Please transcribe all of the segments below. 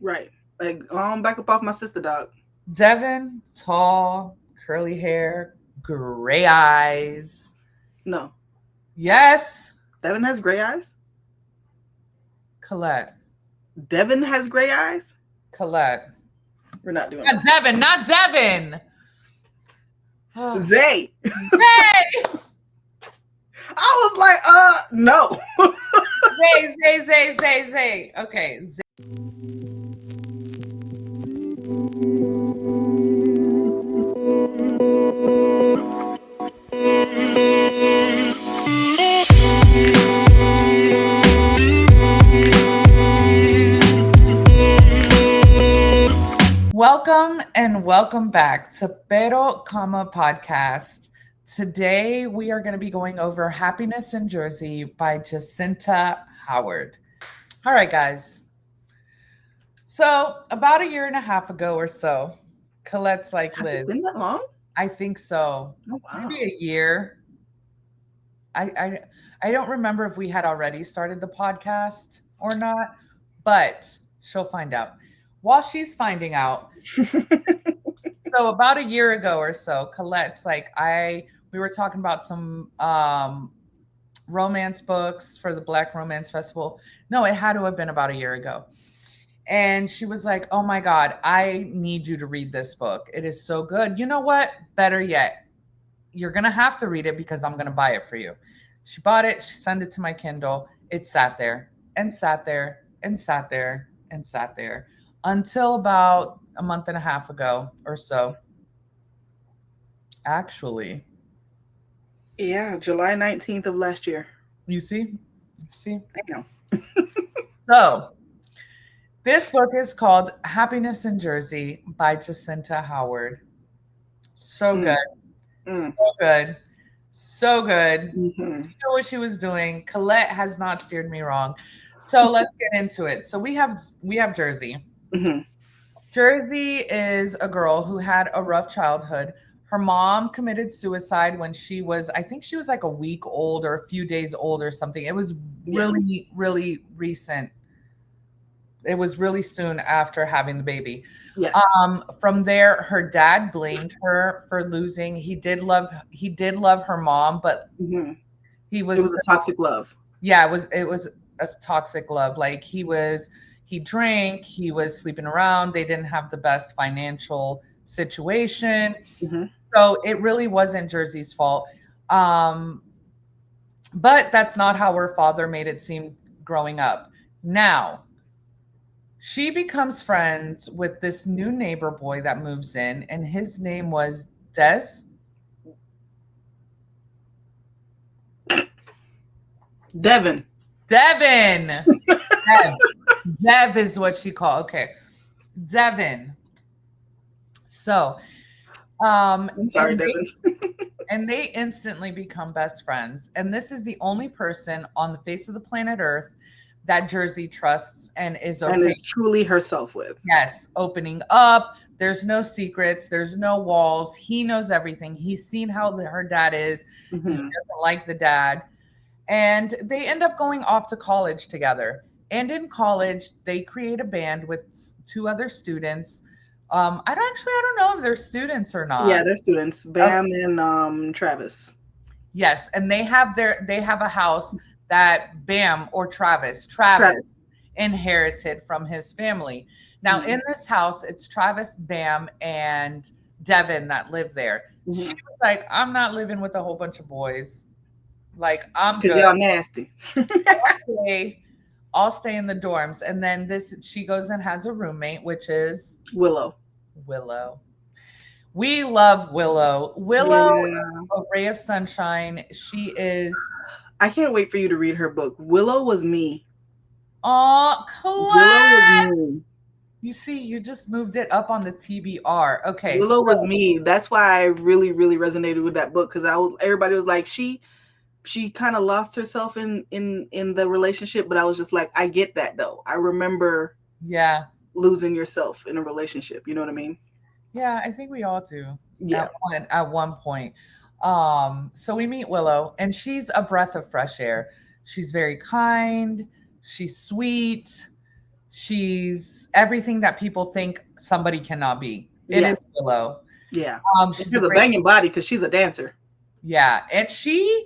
Right. Like, back up off my sister, dog. Devin, tall, curly hair, gray eyes. No. Yes, Devin has gray eyes? Collette. Devin has gray eyes? Collette. We're not doing Not this. Devin, not Devin. Zay. Zay, I was like, no. Zay. Okay, welcome and welcome back to Pero Comma Podcast. Today we are going to be going over Happiness in Jersey by Jacinta Howard. All right, guys. So, about a year and a half ago or so, Colette's like, Has it Liz, been that long? I think so. Oh, Maybe wow. a year. I, I I don't remember if we had already started the podcast or not, but she'll find out. While she's finding out, so about a year ago or so, Colette's like, I we were talking about some romance books for the Black Romance Festival. No, it had to have been about a year ago. And she was like, "Oh my God, I need you to read this book. It is so good. You know what? Better yet, you're going to have to read it because I'm going to buy it for you." She bought it. She sent it to my Kindle. It sat there and sat there and sat there and sat there until about a month and a half ago or so. Actually, Yeah, July 19th of last year. you see? You see? Damn. So, this book is called Happiness in Jersey by Jacinta Howard. So Mm, good. So mm, good. So good. hmm She knew what she was doing. Collette has not steered me wrong. So let's get into it. So we have Jersey. hmm Jersey is a girl who had a rough childhood. Her mom committed suicide when she was, I think she was like a week old or a few days old or something. It was Yeah. really, really recent. It was really soon after having the baby. Yes. From there, her dad blamed her for losing. He did love her mom, but hmm he It was was a still, toxic love. yeah, it was a toxic love. Like he drank, he was sleeping around. They didn't have the best financial situation. hmm So it really wasn't Jersey's fault. Um, but that's not how her father made it seem growing up. Now, she becomes friends with this new neighbor boy that moves in, and his name was Des. Devin. Devin. Dev. Dev is what she called. Okay. Devin. So, I'm sorry, and Devin. they instantly become best friends. And this is the only person on the face of the planet Earth that Jersey trusts and is And okay. is truly herself with. Yes, opening up. There's no secrets. There's no walls. He knows everything. He's seen how her dad is. He hmm doesn't like the dad. And they end up going off to college together. And in college, they create a band with two other students. I don't know if they're students or Yeah, not. they're students. Okay. Bam and Travis. Yes, and they have a house that Bam or Travis Travis. inherited from his family. Now hmm in this house, it's Travis, Bam, and Devin that live there. She hmm was like, I'm not living with a whole bunch of boys. Like, I'm Cause good. y'all nasty. Okay, I'll stay in the dorms. And then this she goes and has a roommate, which is Willow. Willow. We love Willow. Willow, Yeah. a ray of sunshine. She is, I can't wait for you to read her book. Willow was me. oh, Willow was Collette. me. You see, you just moved it up on the TBR. Okay, Willow so was me. That's why I really, really resonated with that book because I was everybody was like she kind of lost herself in the relationship, but I was just like, I get that though. I remember yeah, losing yourself in a relationship. You know what I mean? yeah, I think we all do Yeah. at one point. So we meet Willow, and she's a breath of fresh air. She's very kind. She's sweet. She's everything that people think somebody cannot be. It Yeah. is Willow. Yeah. And She's she's a a great, banging body because she's a dancer. yeah, and she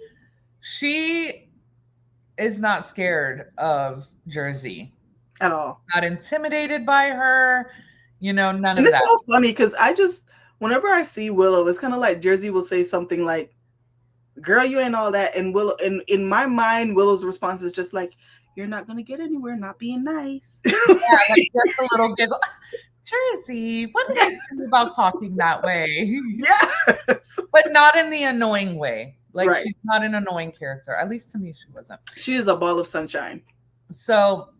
is not scared of Jersey, At all. not intimidated by her, none And of it's that. so funny because whenever I see Willow, it's kind of like Jersey will say something like, "Girl, you ain't all that," and Willow, and in my mind, Willow's response is just like, "You're not gonna get anywhere not being nice." Yeah, like just a little giggle. Jersey, what did I say about talking that way? Yes. But not in the annoying way. Like Right. she's not an annoying character. At least to me, she wasn't. She is a ball of sunshine. So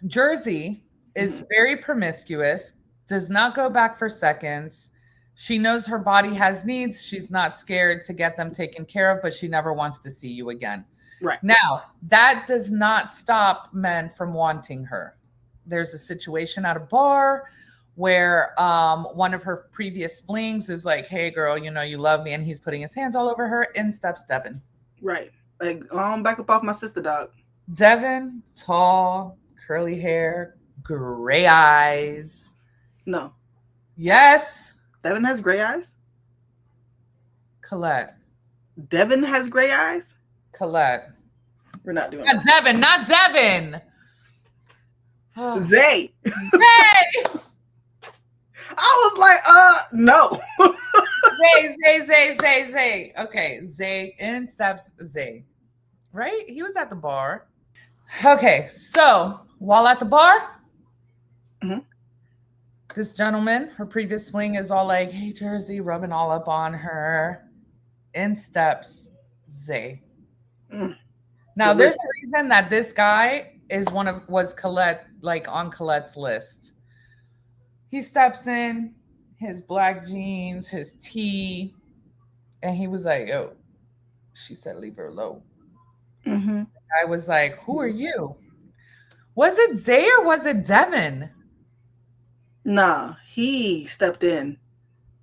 Jersey is Mhm. very promiscuous, does not go back for seconds. She knows her body has needs. She's not scared to get them taken care of, but she never wants to see you again. Right. Now, that does not stop men from wanting her. There's a situation at a bar where one of her previous flings is like, "Hey, girl, you love me," and he's putting his hands all over her. In steps Devin. Right. Like, back up off my sister, dog. Devin, tall, curly hair, gray eyes. No. Yes, Devin has gray eyes. Collette. Devin has gray eyes. Collette. We're not doing Not that. Devin, not Devin. Zay. Zay, I was like, no. Zay. Okay, Zay, in steps Zay. Right? He was at the bar. Okay, so while at the bar, Mhm. this gentleman, her previous fling, is all like, "Hey, Jersey," rubbing all up on her. In steps Zay. Mm. Now, there's a reason that this guy was Collette, like on Colette's list. He steps in, his black jeans, his tee, and he was like, "Oh," she said, "Leave her alone." Mm-hmm. I was like, "Who are you?" Was it Zay or was it Devin? Nah, he stepped in,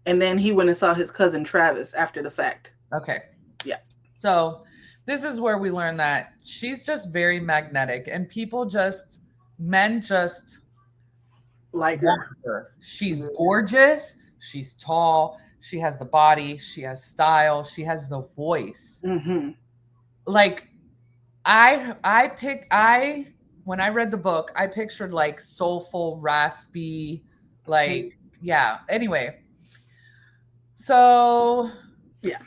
and then he went and saw his cousin Travis after the fact. Okay. Yeah. So this is where we learn that she's just very magnetic and men just Like want her. her. She's gorgeous. She's tall. She has the body. She has style. She has the voice. Mm-hmm. Like when I read the book, I pictured like soulful, raspy, like, yeah. Anyway, so Yeah.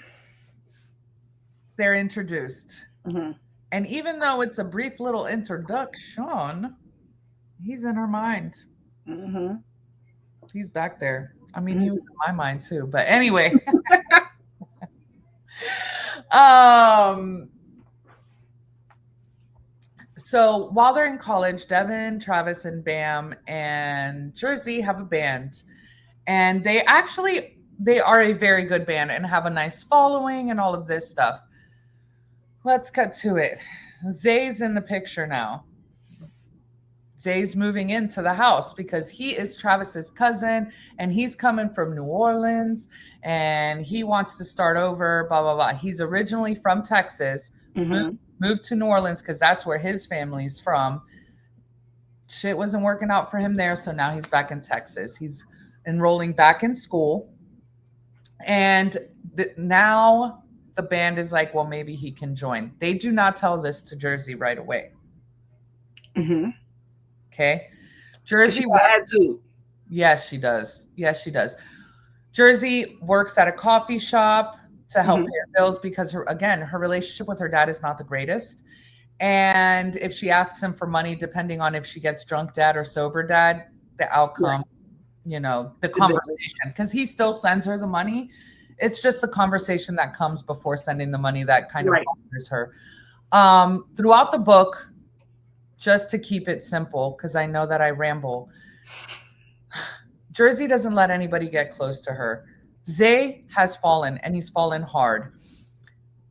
they're introduced. Mm-hmm. And even though it's a brief little introduction, he's in her mind. Mm-hmm. He's back there. I mean, he was in my mind too. But anyway. So while they're in college, Devin, Travis, and Bam and Jersey have a band. And they are a very good band and have a nice following and all of this stuff. Let's cut to it. Zay's in the picture now. Zay's moving into the house because he is Travis's cousin and he's coming from New Orleans and he wants to start over, blah, blah, blah. He's originally from Texas, moved to New Orleans because that's where his family's from. Shit wasn't working out for him there, so now he's back in Texas. He's enrolling back in school. And now the band is like, well, maybe he can join. They do not tell this to Jersey right away. Mm-hmm. Okay. Jersey had to. Yes, she does. Yes, she does. Jersey works at a coffee shop to help pay her bills because her relationship with her dad is not the greatest. And if she asks him for money, depending on if she gets drunk dad or sober dad, the outcome, the conversation, because he still sends her the money. It's just the conversation that comes before sending the money that kind of bothers her. Throughout the book, just to keep it simple, because I know that I ramble, Jersey doesn't let anybody get close to her. Zay has fallen, and he's fallen hard.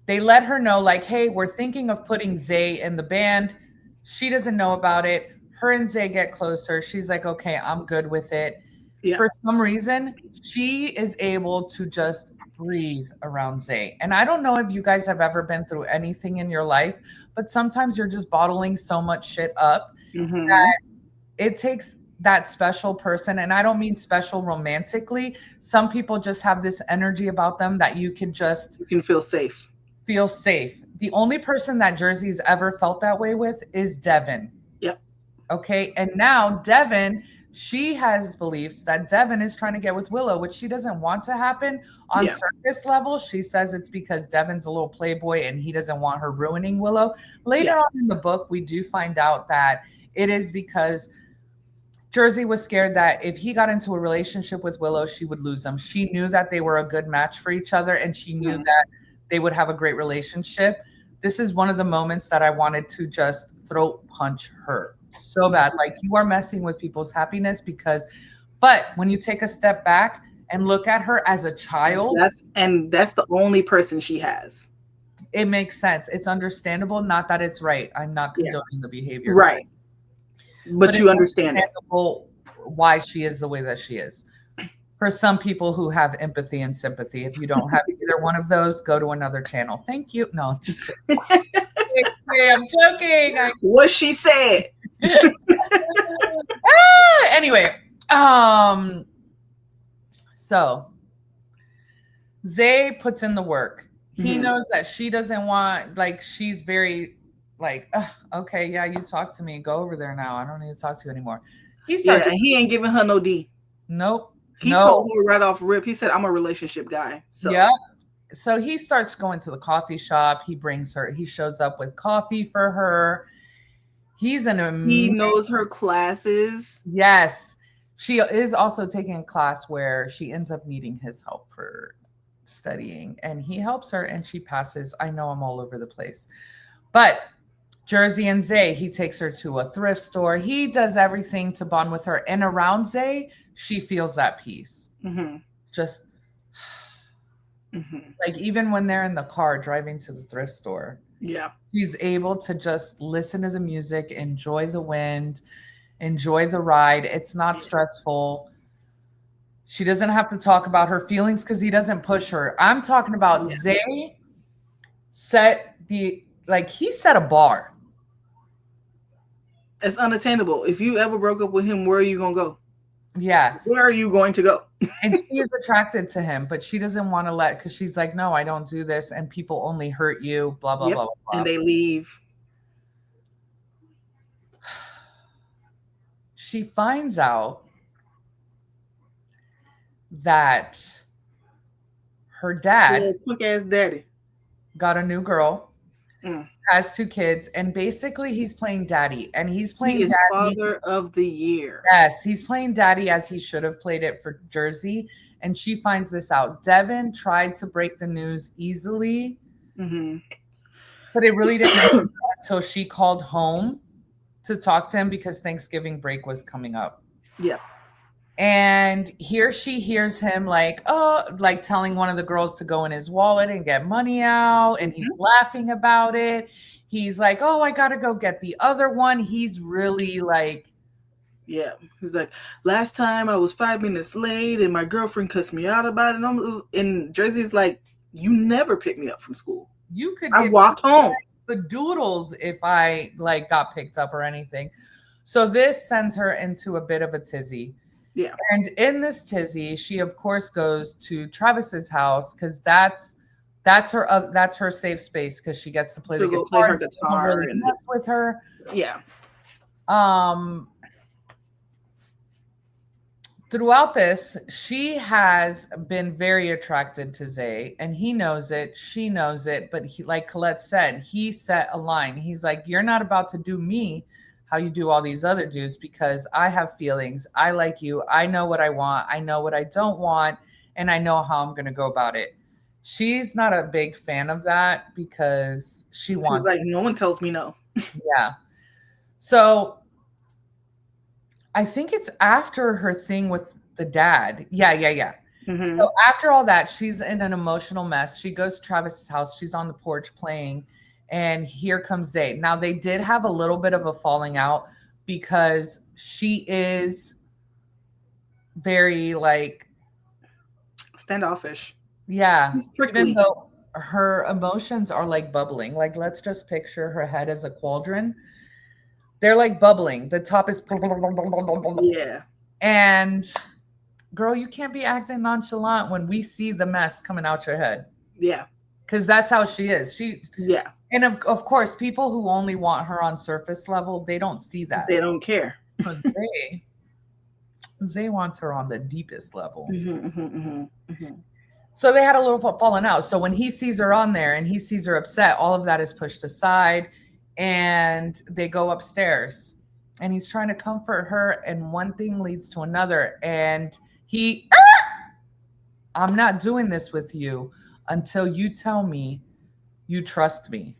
They let her know, like, hey, we're thinking of putting Zay in the band. She doesn't know about it. Her and Zay get closer. She's like, okay, I'm good with it. Yeah. For some reason, she is able to just breathe around Zay. And I don't know if you guys have ever been through anything in your life, but sometimes you're just bottling so much shit up that it takes that special person, and I don't mean special romantically. Some people just have this energy about them that you can just You can feel safe. feel safe. The only person that Jersey's ever felt that way with is Devin. Yep. Okay. And now Devin, she has beliefs that Devin is trying to get with Willow, which she doesn't want to happen on Yeah. surface level. She says it's because Devin's a little playboy and he doesn't want her ruining Willow. Later Yeah. on in the book, we do find out that it is because Jersey was scared that if he got into a relationship with Willow, she would lose him. She knew that they were a good match for each other and she knew Mhm. that they would have a great relationship. This is one of the moments that I wanted to just throat punch her so bad. Like, you are messing with people's happiness because, but when you take a step back and look at her as a child, that's the only person she has. it makes sense. It's understandable. Not that it's right. I'm not Yeah. condoning the behavior. Right. But you it's understand it. understandable why she is the way that she is. For some people who have empathy and sympathy, if you don't have either one of those, go to another channel. Thank you. No, just I'm joking. What she said. Anyway, so Zay puts in the work. He knows that she doesn't want, like, she's very like, okay, yeah, you talk to me. Go over there now. I don't need to talk to you anymore. He starts. Yeah, he ain't giving her no D. Nope. He told her right off rip. He said, "I'm a relationship guy." So yeah. So he starts going to the coffee shop. He brings her. He shows up with coffee for her. He's he knows her classes. Yes. She is also taking a class where she ends up needing his help for studying, and he helps her and she passes. I know I'm all over the place. But Jersey and Zay, he takes her to a thrift store. He does everything to bond with her. And around Zay, she feels that peace. It's just like, even when they're in the car driving to the thrift store, she's able to just listen to the music, enjoy the wind, enjoy the ride. It's not stressful. She doesn't have to talk about her feelings because he doesn't push her. I'm talking about Zay he set a bar. It's unattainable. If you ever broke up with him, where are you going to go? Yeah. Where are you going to go? And she is attracted to him, but she doesn't want to because she's like, no, I don't do this. And people only hurt you, blah, blah, blah, blah, blah. And they leave. She finds out that her dad, quick ass daddy, got a new girl, has 2 kids, and basically he's playing daddy. And he's playing he is daddy. Father of the Year. Yes, he's playing daddy as he should have played it for Jersey. And she finds this out. Devin tried to break the news easily, but it really didn't happen until she called home to talk to him because Thanksgiving break was coming up. Yeah. And here she hears him like telling one of the girls to go in his wallet and get money out. And he's laughing about it. He's like, oh, I got to go get the other one. He's really like. Yeah. He's like, last time I was 5 minutes late and my girlfriend cussed me out about it. And Jersey's like, you never picked me up from school. I walked home. The doodles if I got picked up or anything. So this sends her into a bit of a tizzy. Yeah. And in this tizzy, she of course goes to Travis's house because that's her safe space because she gets to play the guitar. Play her guitar and mess with her. Yeah. Throughout this, she has been very attracted to Zay, and he knows it. She knows it, but he, like Collette said, he set a line. He's like, "You're not about to do me how you do all these other dudes because I have feelings. I like you. I know what I want. I know what I don't want, and I know how I'm going to go about it." She's not a big fan of that because she wants. Like, no one tells me no. Yeah. So I think it's after her thing with the dad. Yeah. So after all that, she's in an emotional mess. She goes to Travis's house. She's on the porch playing. And here comes Zay. Now, they did have a little bit of a falling out because she is very standoffish. Yeah. Even though her emotions are bubbling. Let's just picture her head as a cauldron. They're like bubbling. The top is Yeah. and girl, you can't be acting nonchalant when we see the mess coming out your head. Yeah. Because that's how she is. She Yeah. and of course, people who only want her on surface level, they don't see that. They don't care. But Zay wants her on the deepest level. Hmm, hmm, hmm. So they had a little falling out. So when he sees her on there and he sees her upset, all of that is pushed aside and they go upstairs. And he's trying to comfort her, and one thing leads to another. And he, I'm not doing this with you until you tell me you trust me.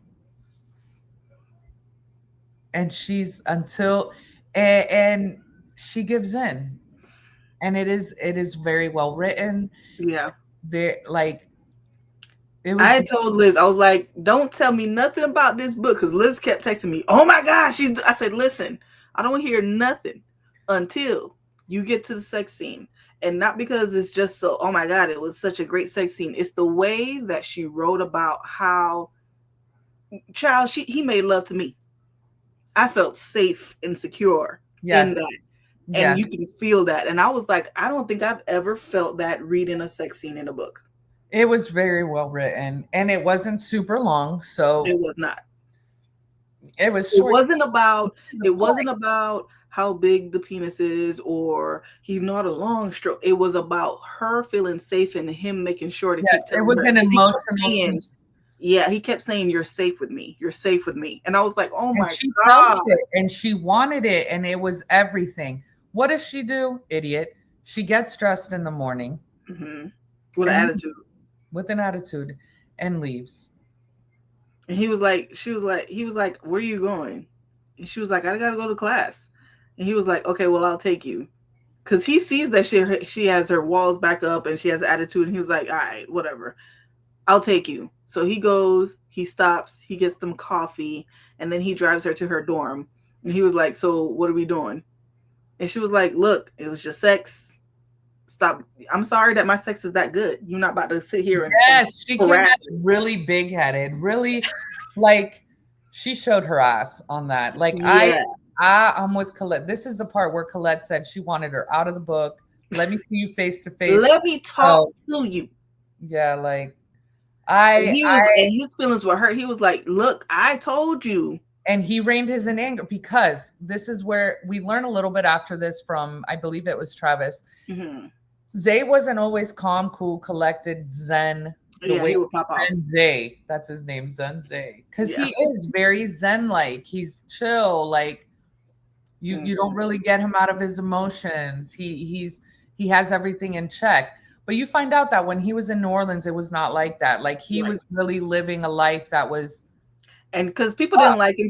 And she's until, and she gives in. And it is very well written. Yeah. Very like it was. I told Liz, I was like, don't tell me nothing about this book, because Liz kept texting me, oh my gosh, I said, listen, I don't hear nothing until you get to the sex scene. And not because it's just so, oh my God, it was such a great sex scene. It's the way that she wrote about how, child, he made love to me. I felt safe and secure in Yes. that. And Yes. you can feel that. And I was like, I don't think I've ever felt that reading a sex scene in a book. It was very well written and it wasn't super long. It So was not. it was It short. wasn't about how big the penis is or he's not a long stroke. It was about her feeling safe and him making sure to keep Yes, it telling was her. an 'Cause he kept emotional saying, scene. yeah, he kept saying, you're safe with me. You're safe with me. And I was like, oh And my she felt God. it and she wanted it and it was everything. What does she do? Idiot. She gets dressed in the morning Hmm. With an and attitude. with an attitude and leaves. And he was like, where are you going? And she was like, I gotta go to class. And he was like, okay, well, I'll take you. Because he sees that she has her walls back up and she has attitude. And he was like, all right, whatever. I'll take you. So he goes, he stops, he gets them coffee, and then he drives her to her dorm. And he was like, so what are we doing? And she was like, look, it was just sex. Stop. I'm sorry that my sex is that good. You're not about to sit here and Yes, she came harass out me. really big headed, really like she showed her ass on that. Like Yeah. I'm with Collette. This is the part where Collette said she wanted her out of the book. Let me see you face to face. Let me talk So to you. yeah, like And I and his feelings were hurt. He was like, look, I told you. and he reined his in anger because this is where we learn a little bit after this from I believe it was Travis. Mm-hmm. Zay wasn't always calm, cool, collected, zen. The Yeah, way he would pop off. Zen Zay, that's his name, Zen Zay, because Yeah. he is very zen like. He's chill, like you don't really get him out of his emotions. He has everything in check. But you find out that when he was in New Orleans, it was not like that. Like he Right. was really living a life that was And because people up. didn't like him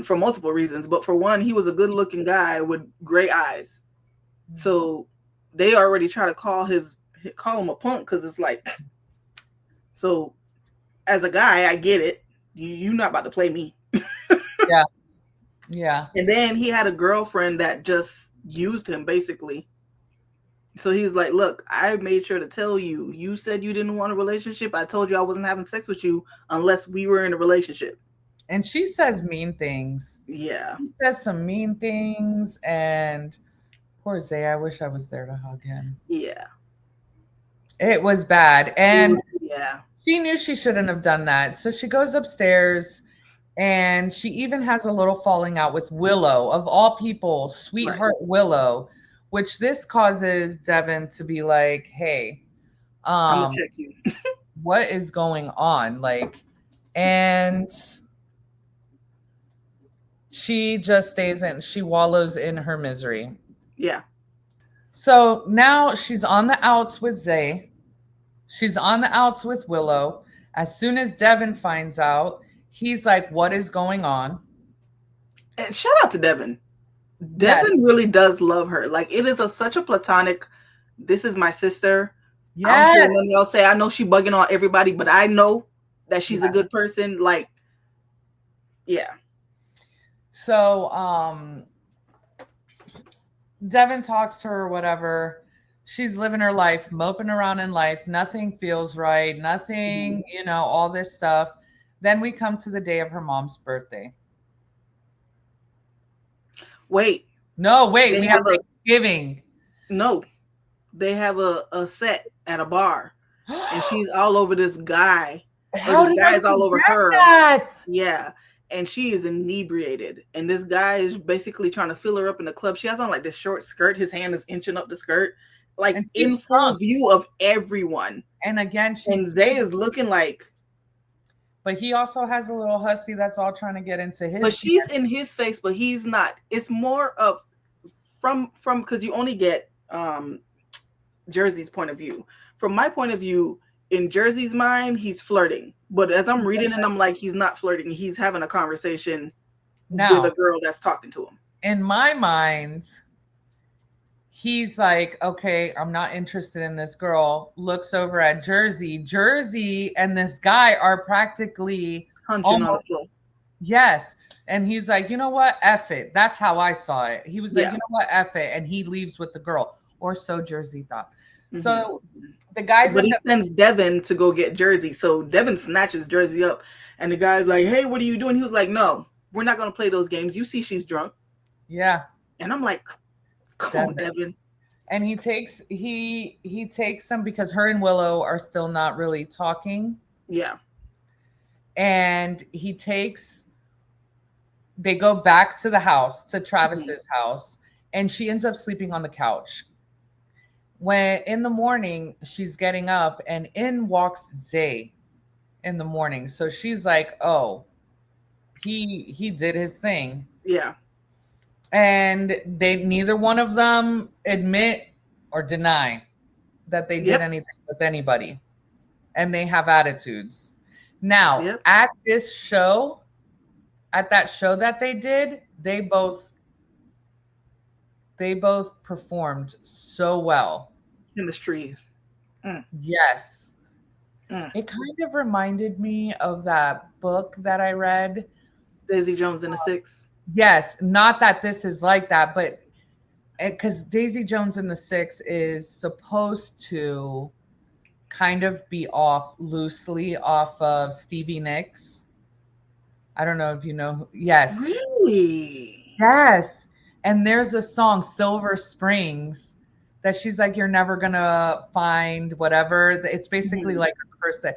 for multiple reasons, but for one, he was a good looking guy with gray eyes. So they already try to call him a punk because it's like, so as a guy, I get it. You're not about to play me. Yeah, yeah. And then he had a girlfriend that just used him basically. So he was like, look, I made sure to tell you. You said you didn't want a relationship. I told you I wasn't having sex with you unless we were in a relationship. And she says mean things. Yeah. He says some mean things, and poor Zay, I wish I was there to hug him. Yeah. It was bad. And Yeah. she knew she shouldn't have done that. So she goes upstairs and she even has a little falling out with Willow, of all people, sweetheart Willow, which this causes Devin to be like, hey, I'm gonna check you. what is going on? Like, and she just stays in, she wallows in her misery. Yeah. So now she's on the outs with Zay. She's on the outs with Willow. As soon as Devin finds out, he's like, what is going on? And shout out to Devin. Devin really does love her. Like it is such a platonic, this is my sister. Yes. I don't care what y'all say. I know she bugging on everybody, but I know that she's a good person. Like, yeah. So Devin talks to her, whatever. She's living her life, moping around in life. Nothing feels right. Nothing, all this stuff. Then we come to the day of her mom's birthday. Wait, No, wait, they we have have a Thanksgiving. no. They have a set at a bar, and she's all over this guy, or How this did I guy is all over forget her. that? Yeah. And she is inebriated. And this guy is basically trying to fill her up in the club. She has on like this short skirt. His hand is inching up the skirt, like And in she's full drunk. view of everyone. And again, And Zay is looking like, but he also has a little hussy that's all trying to get into but his she's pants. in his face, but he's not. It's more of from because you only get Jersey's point of view. From my point of view, in Jersey's mind, he's flirting. But as I'm reading it, I'm like, he's not flirting. He's having a conversation with Now, a girl that's talking to him. in my mind, he's like, okay, I'm not interested in this girl. Looks over at Jersey. Jersey and this guy are practically Hunching on the almost, floor. yes. And he's like, you know what? F it. That's how I saw it. He was like, Yeah. you know what? F it. And he leaves with the girl. Or so Jersey thought. Mm-hmm. So the guys but he sends Devin to go get Jersey. So Devin snatches Jersey up, and the guy's like, "Hey, what are you doing?" He was like, "No, we're not gonna play those games. You see, she's drunk." Yeah. And I'm like, "Come on, Devin." And he takes them because her and Willow are still not really talking. Yeah. And they go back to the house, to Travis's house, and she ends up sleeping on the couch. When in the morning, she's getting up and in walks Zay in the morning. So she's like, oh, he did his thing. Yeah. And they neither one of them admit or deny that they did anything with anybody. And they have attitudes. Now, at that show that they did, they both performed so well. Chemistry. Yes. It kind of reminded me of that book that I read, Daisy Jones and the Six. Yes, not that this is like that, but because Daisy Jones and the Six is supposed to kind of be loosely off of Stevie Nicks. I don't know if you know. Yes. Really? Yes. And there's a song, Silver Springs, that she's like, you're never going to find whatever. It's basically like a curse that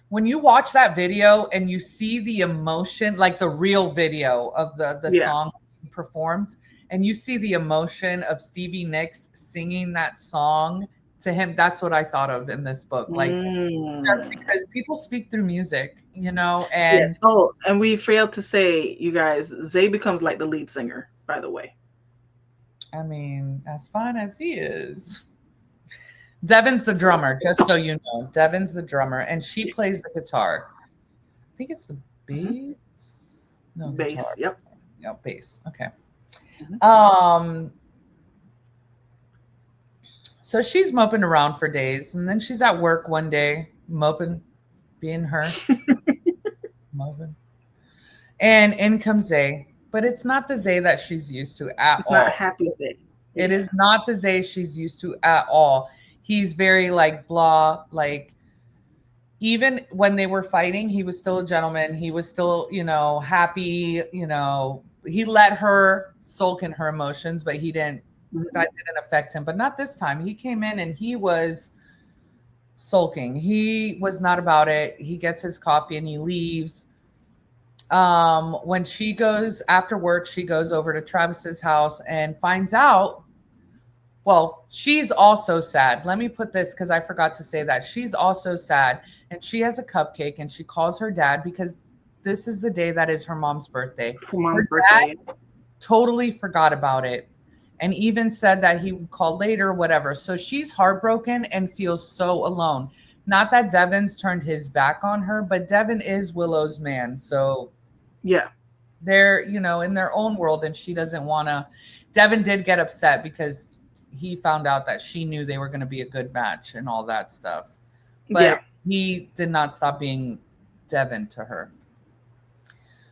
when you watch that video and you see the emotion, like the real video of the song performed, and you see the emotion of Stevie Nicks singing that song to him, that's what I thought of in this book. Like, just because people speak through music, and yes. Oh, and we failed to say, you guys, Zay becomes like the lead singer, by the way. I mean, as fine as he is. Devin's the drummer, just so you know. Devin's the drummer, and she plays the guitar. I think it's the bass. No, bass. Guitar. Yep. Yep, bass. Okay. So she's moping around for days, and then she's at work one day, moping, being her, moping. And in comes Zay, but it's not the Zay that she's used to at all. Not happy Zay. It is not the Zay she's used to at all. He's very like blah, like even when they were fighting, he was still a gentleman. He was still, happy, he let her sulk in her emotions, but that didn't affect him. But not this time. He came in and he was sulking. He was not about it. He gets his coffee and he leaves. When she goes after work, she goes over to Travis's house and finds out. Well, she's also sad. Let me put this because I forgot to say that. She's also sad and she has a cupcake and she calls her dad because this is the day that is her mom's birthday. Her mom's birthday. Dad totally forgot about it and even said that he would call later, whatever. So she's heartbroken and feels so alone. Not that Devin's turned his back on her, but Devin is Willow's man. So yeah, they're, in their own world and she doesn't want to. Devin did get upset because he found out that she knew they were going to be a good match and all that stuff. But he did not stop being Devin to her.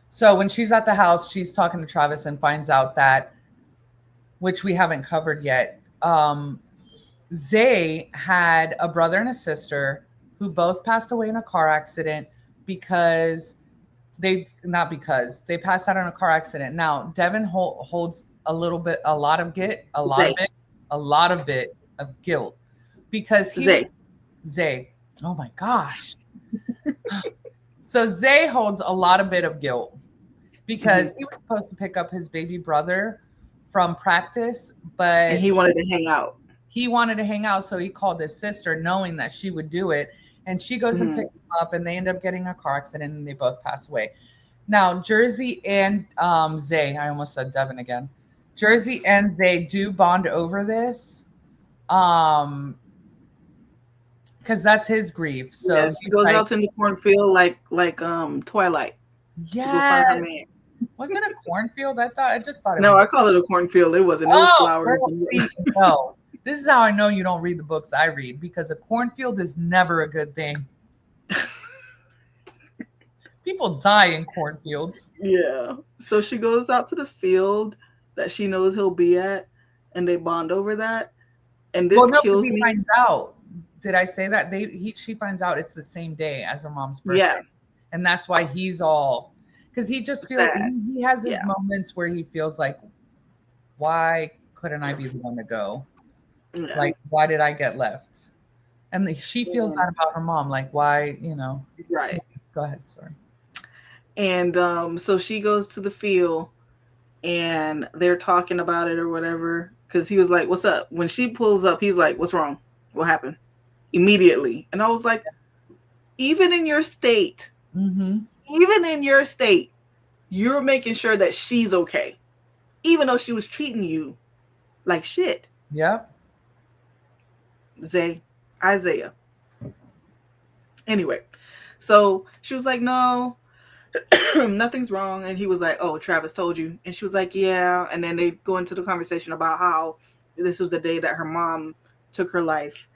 So when she's at the house, she's talking to Travis and finds out that, which we haven't covered yet, Zay had a brother and a sister who both passed away in a car accident because they passed out in a car accident. Now, Devin holds a lot of get, a lot of Zay. it, a lot of bit of guilt because he Zay. was Zay. Oh my gosh. So Zay holds a lot of bit of guilt Hmm. because he was supposed to pick up his baby brother from practice, And but he wanted to hang out. he wanted to hang out, so he called his sister knowing that she would do it. And she goes and Hmm. picks him up, and they end up getting a car accident and they both pass away. Now, Jersey and Zay, I almost said Devin again. Jersey and Zay do bond over this. Um, because that's his grief. Yeah, So she he's goes like, out in the cornfield like Twilight to go yeah, find her man. was it a cornfield? I just thought it No, was. I call it a cornfield. It wasn't. It was Oh, flowers. girl, see, no. This is how I know you don't read the books I read because a cornfield is never a good thing. People die in cornfields. Yeah. So she goes out to the field that she knows he'll be at, and they bond over that. And Well, this no, because kills he me. finds out. Did I say that? She finds out it's the same day as her mom's Yeah, birthday. And that's why he's all because he just feels sad. he has his Yeah. moments where he feels like, why couldn't I be the one to go? Yeah. Like, why did I get left? And she feels Yeah. that about her mom. Like, why, Right. go ahead. Sorry. And so she goes to the field and they're talking about it or whatever. Cause he was like, "What's up?" When she pulls up, he's like, "What's wrong? What happened?" Immediately. And I was like, even in your state, Mm-hmm. even in your state, you're making sure that she's okay. Even though she was treating you like shit. Yep. Isaiah. Anyway, so she was like, "No, nothing's wrong." And he was like, "Oh, Travis told you." And she was like, "Yeah." And then they go into the conversation about how this was the day that her mom took her life.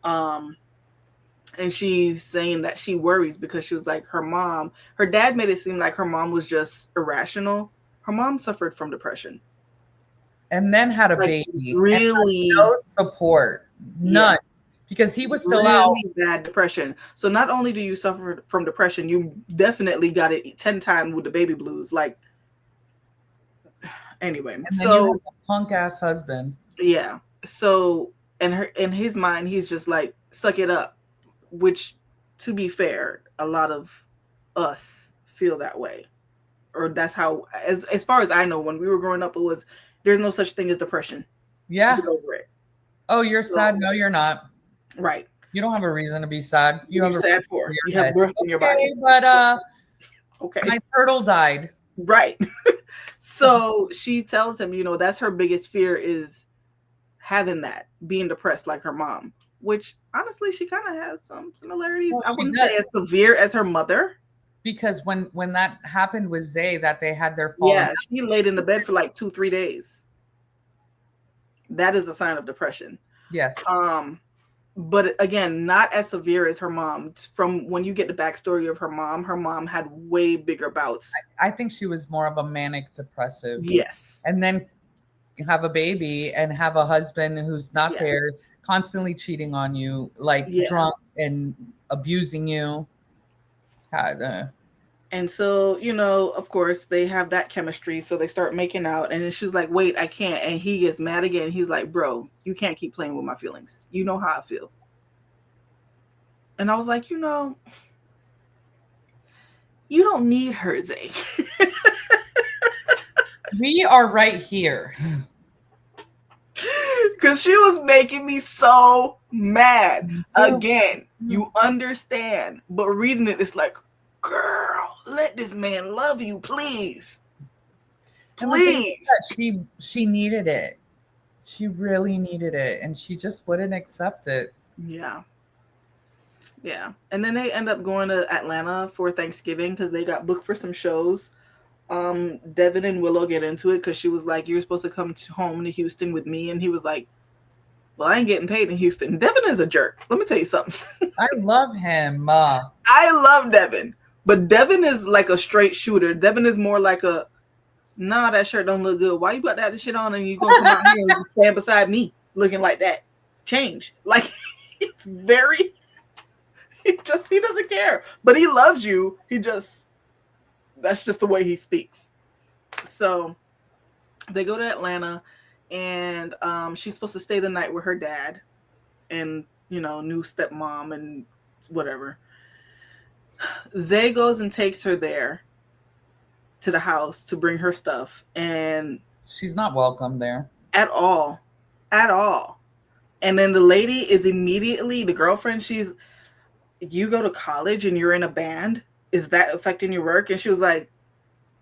Um, and she's saying that she worries because she was like, her dad made it seem like her mom was just irrational. Her mom suffered from depression. And then had a Like, baby and had really, no support. yeah, None. Because he was still out. really bad depression. So not only do you suffer from depression, you definitely got it 10 times with the baby blues. Like, anyway, And then you have so a punk ass husband. yeah. So in his mind, he's just like, suck it up. Which, to be fair, a lot of us feel that way. Or that's how, as far as I know, when we were growing up, it was, there's no such thing as depression. Yeah. Get over it. Oh, you're So, sad. No, you're not. right. You don't have a reason to be sad. You What are have you a sad roof over for? You your have head. breath in your Okay, body. but Okay. my turtle died. Right. So she tells him, that's her biggest fear is having that, being depressed like her mom, which honestly, she kind of has some similarities. Well, I she wouldn't does. say as severe as her mother. Because when that happened with Zay, that they had their falling Yeah, she laid in the bed for like 2-3 days. That is a sign of depression. yes. But again, not as severe as her mom. From when you get the backstory of her mom had way bigger bouts. I think she was more of a manic depressive. Yes. And then have a baby and have a husband who's not Yeah. there, constantly cheating on you, like Yeah. drunk and abusing you. God, And so, of course, they have that chemistry. So they start making out. And then she's like, "Wait, I can't." And he gets mad again. He's like, "Bro, you can't keep playing with my feelings. You know how I feel." And I was like, you don't need her, Zay. we are right here. Because she was making me so mad. Me too. Again, you understand. But reading it, it's like, girl, let this man love you, please. And the thing is Please. that she needed it. She really needed it, and she just wouldn't accept it. Yeah. Yeah. And then they end up going to Atlanta for Thanksgiving because they got booked for some shows. Devin and Willow get into it because she was like, "You're supposed to come home to Houston with me," and he was like, "Well, I ain't getting paid in Houston." Devin is a jerk. Let me tell you something. I love him. I love Devin, but Devin is like a straight shooter. Devin is more like a, "Nah, that shirt don't look good. Why you got that shit on and you gonna come out here and stand beside me looking like that? Change." Like, it's very, he doesn't care, but he loves you. That's just the way he speaks. So They go to Atlanta, and she's supposed to stay the night with her dad and new stepmom and whatever. Zay goes and takes her there to the house to bring her stuff, and She's not welcome there. at all, at all. And then the lady is immediately the girlfriend. She's, you go to college and you're in a band. Is that affecting your work? And she was like,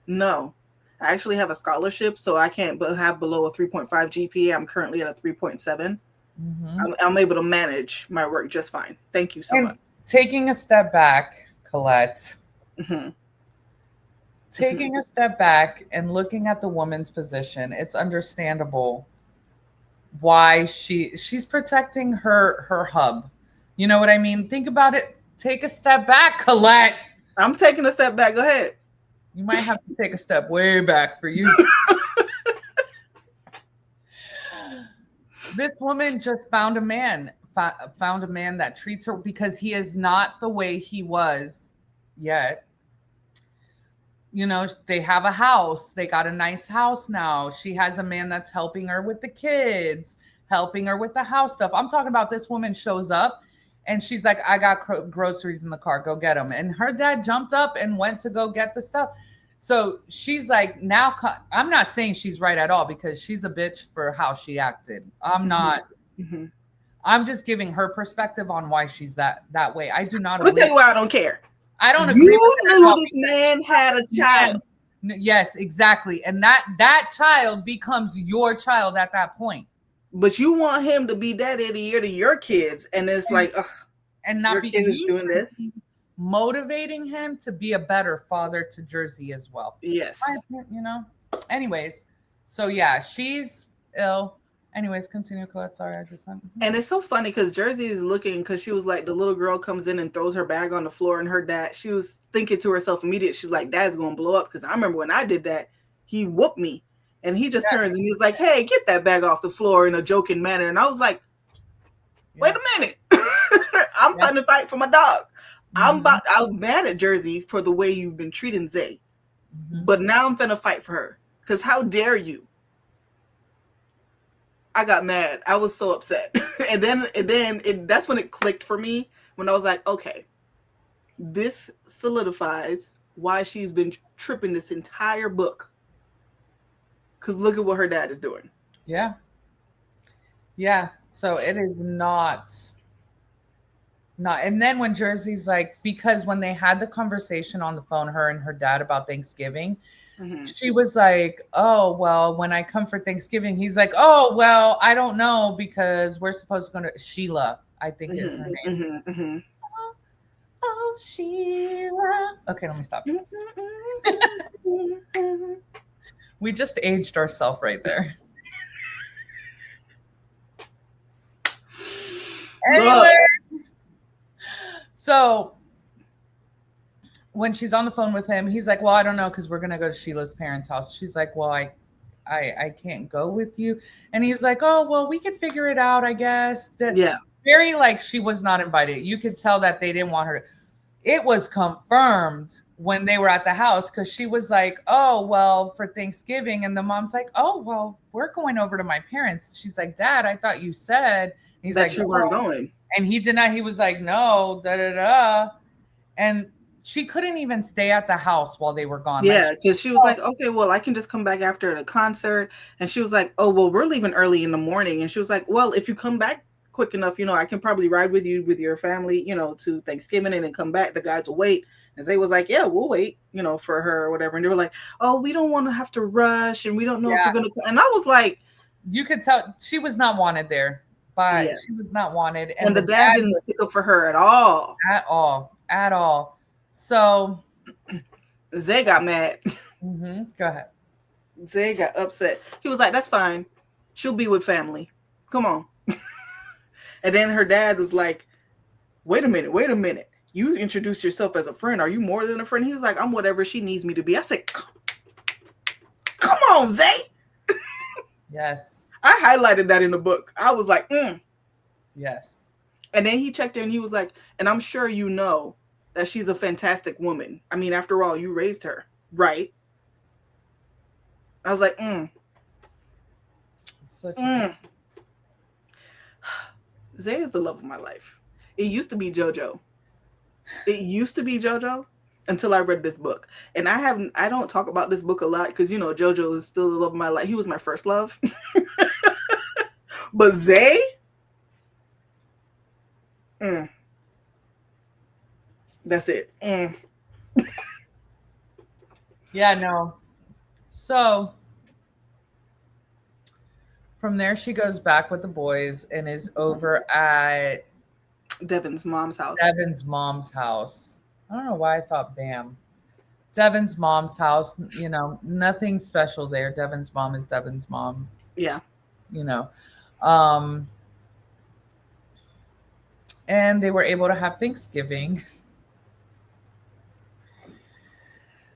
no. I actually have a scholarship, so I can't have below a 3.5 GPA. I'm currently at a 3.7. Hmm. I'm able to manage my work just fine. Thank you so And much. taking a step back, Collette, Hmm. Hmm. taking a step back and looking at the woman's position, it's understandable why she's protecting her hub. You know what I mean? Think about it. Take a step back, Collette. I'm taking a step back. Go ahead. You might have to take a step way back for you. This woman just found a man, found a man that treats her because he is not the way he was yet. You know, they have a house. They got a nice house now. She has a man that's helping her with the kids, helping her with the house stuff. I'm talking about this woman shows up and she's like, I got groceries in the car. Go get them. And her dad jumped up and went to go get the stuff. So she's like, now, I'm not saying she's right at all because she's a bitch for how she acted. I'm Hmm. not. Hmm. I'm just giving her perspective on why she's that way. I do not Let me tell agree. you why I don't care. I don't agree with You it at knew all. this man had a Man, child, yes, exactly. And that child becomes your child at that point. but you want him to be daddy of the year to your kids, and it's And like, ugh, and your not be kid is you doing should this. be motivating him to be a better father to Jersey as well. Yes. You know. Anyways, so yeah, she's ill. Anyways, continue, Colette. Sorry, I just went. And it's so funny because Jersey is looking, because she was like, the little girl comes in and throws her bag on the floor, and her dad, she was thinking to herself immediately, she's like, Dad's gonna blow up. Because I remember when I did that, he whooped me. And he just turns and he's like, hey, get that bag off the floor in a joking manner. And I was like, Yeah. wait a minute. I'm Yeah. trying to fight for my dog. Mhm. I'm mad at Jersey for the way you've been treating Zay. Mhm. But now I'm finna fight for her. Because how dare you? I got mad. I was so upset. That's when it clicked for me, when I was like, okay, this solidifies why she's been tripping this entire book. Because look at what her dad is doing. Yeah. Yeah. So it is not. And then when Jersey's like, because when they had the conversation on the phone, her and her dad about Thanksgiving, Hmm. she was like, oh, well, when I come for Thanksgiving, he's like, oh, well, I don't know because we're supposed to go to Sheila, I think is her Hmm. name. Hmm. Hmm. Oh, Sheila. Okay, let me stop. We just aged ourselves right there. Look. Anyway, so when she's on the phone with him, he's like, well, I don't know because we're gonna go to Sheila's parents' house. She's like, well, I can't go with you. And he was like, oh, well, we could figure it out, I guess. That Yeah. very like she was not invited. You could tell that they didn't want her to. It was confirmed when they were at the house because she was like, oh, well, for Thanksgiving. And the mom's like, oh, well, we're going over to my parents. She's like, Dad, I thought you said. He's like, That you weren't no. going. And he did not. He was like, no, da da da. And she couldn't even stay at the house while they were gone. Like, Yeah, because she was like, okay, well, I can just come back after the concert. And she was like, oh, well, we're leaving early in the morning. And she was like, well, if you come back quick enough, I can probably ride with you with your family, to Thanksgiving and then come back. The guys will wait. And Zay was like, yeah, we'll wait, for her or whatever. And they were like, oh, we don't want to have to rush and we don't know if yeah, we're going to. And I was like, you could tell she was not wanted there, but yeah. she was not wanted. And And the the dad dad didn't was stick up for her at all. at all. So, Zay got mad. go ahead. Zay got upset. He was like, that's fine. She'll be with family. Come on. And then her dad was like, wait a minute. You introduced yourself as a friend. Are you more than a friend? He was like, I'm whatever she needs me to be. I said, come on, Zay. Yes. I highlighted that in the book. I was like, Yes. And then he checked in and he was like, and I'm sure you know that she's a fantastic woman. I mean, after all, you raised her, right? I was like, Such a good. Mm. Zay is the love of my life. It used to be JoJo. It used to be JoJo until I read this book. And I don't talk about this book a lot because you know JoJo is still the love of my life. He was my first love. But Zay, mm, that's it. Mm. Yeah, no. So from there, she goes back with the boys and is over at Devin's mom's house. Devin's mom's house. I don't know why I thought Bam. Devin's mom's house, nothing special there. Devin's mom is Devin's mom, Yeah. you know. Um, and they were able to have Thanksgiving.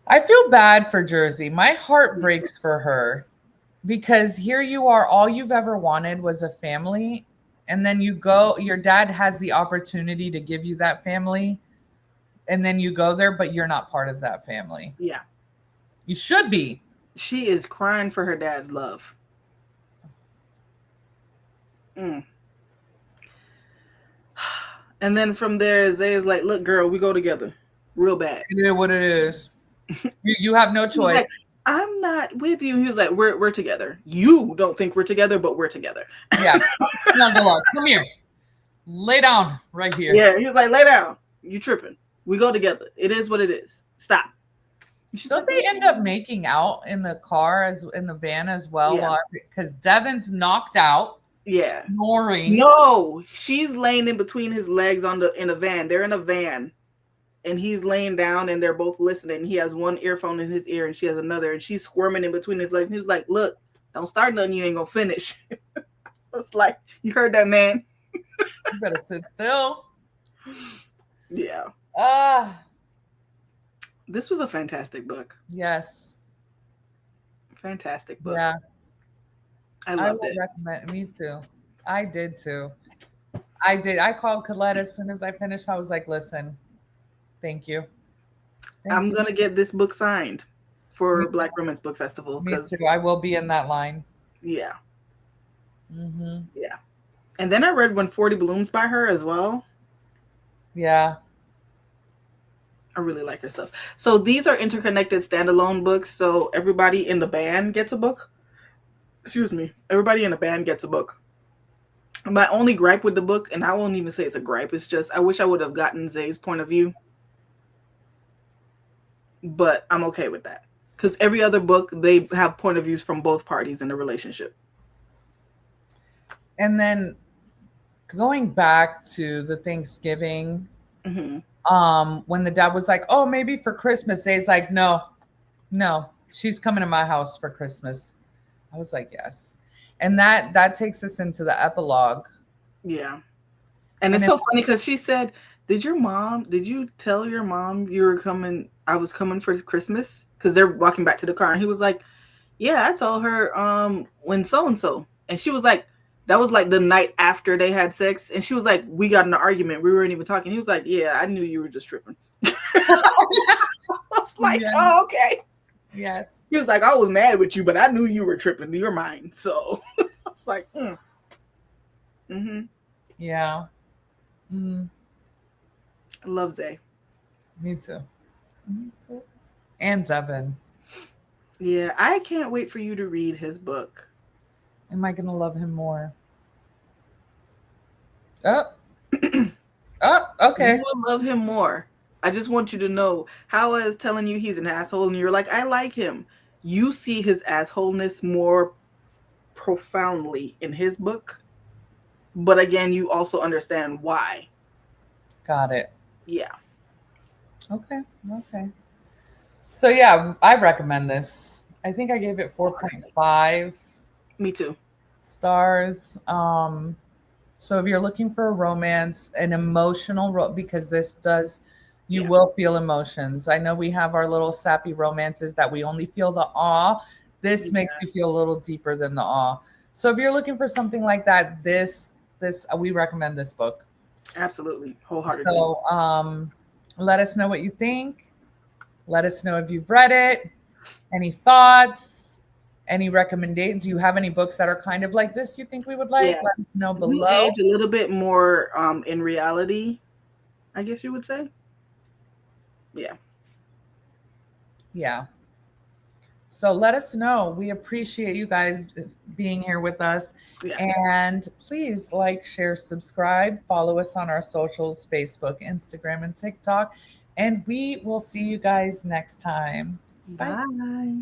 I feel bad for Jersey. My heart breaks for her because here you are, all you've ever wanted was a family. And then you go, your dad has the opportunity to give you that family. And then you go there, but you're not part of that family. Yeah. You should be. She is crying for her dad's love. Mm. And then from there, Zay is like, look, girl, we go together. Real bad. It is what it is. You have no choice. Like, I'm not with you. He was like, we're together. You don't think we're together, but we're together. Yeah. Come here. Lay down right here. Yeah. He was like, lay down. You tripping. We go together. It is what it is. Stop. Don't they end up making out in the car as in the van as well? Yeah. Because Devin's knocked out. Yeah. Snoring. No, she's laying in between his legs in a van. They're in a van. And he's laying down and they're both listening. He has one earphone in his ear and she has another. And she's squirming in between his legs. And he was like, look, don't start nothing you ain't going to finish. It's like, you heard that, man. You better sit still. Yeah. This was a fantastic book. Yes. Fantastic book. Yeah. I loved it. Recommend. Me too. I did too. I did. I called Collette as soon as I finished. I was like, listen, thank you. I'm going to get this book signed for Black Romance Book Festival. Me too. I will be in that line. Yeah. Mm-hmm. Yeah. And then I read When 40 Blooms by her as well. Yeah. I really like her stuff. So these are interconnected standalone books. So everybody in the band gets a book. Excuse me. Everybody in the band gets a book. My only gripe with the book, and I won't even say it's a gripe, it's just I wish I would have gotten Zay's point of view. But I'm okay with that. Because every other book, they have point of views from both parties in the relationship. And then going back to the Thanksgiving, when the dad was like, oh, maybe for Christmas, Zay's like, no, she's coming to my house for Christmas. I was like, yes. And that takes us into the epilogue. Yeah. And it's so funny because she said, did you tell your mom you were coming, I was coming for Christmas? Because they're walking back to the car. And he was like, yeah, I told her when so-and-so. And she was like, that was like the night after they had sex. And she was like, we got in an argument. We weren't even talking. He was like, yeah, I knew you were just tripping. I was like, yeah. Oh, okay. Yes. He was like, I was mad with you, but I knew you were tripping. You're mine. So I was like, Yeah. I love Zay. Me too. And Devin. Yeah, I can't wait for you to read his book. Am I going to love him more? Oh. Okay. You will love him more. I just want you to know how I was telling you he's an asshole and you're like, I like him. You see his assholeness more profoundly in his book. But again, you also understand why. Got it. Yeah. Okay. So yeah, I recommend this. I think I gave it 4.5. Me too. Stars. So if you're looking for a romance, an emotional because this does, you will feel emotions. I know we have our little sappy romances that we only feel the awe. This makes you feel a little deeper than the awe. So if you're looking for something like that, this we recommend this book. Absolutely. Wholeheartedly. So let us know what you think. Let us know if you've read it, any thoughts, any recommendations. Do you have any books that are kind of like this you think we would like? Yeah. Let us know New below. age, a little bit more in reality, I guess you would say. Yeah. Yeah. So let us know. We appreciate you guys being here with us. Yes. And please like, share, subscribe, follow us on our socials, Facebook, Instagram, and TikTok. And we will see you guys next time. Bye. Bye.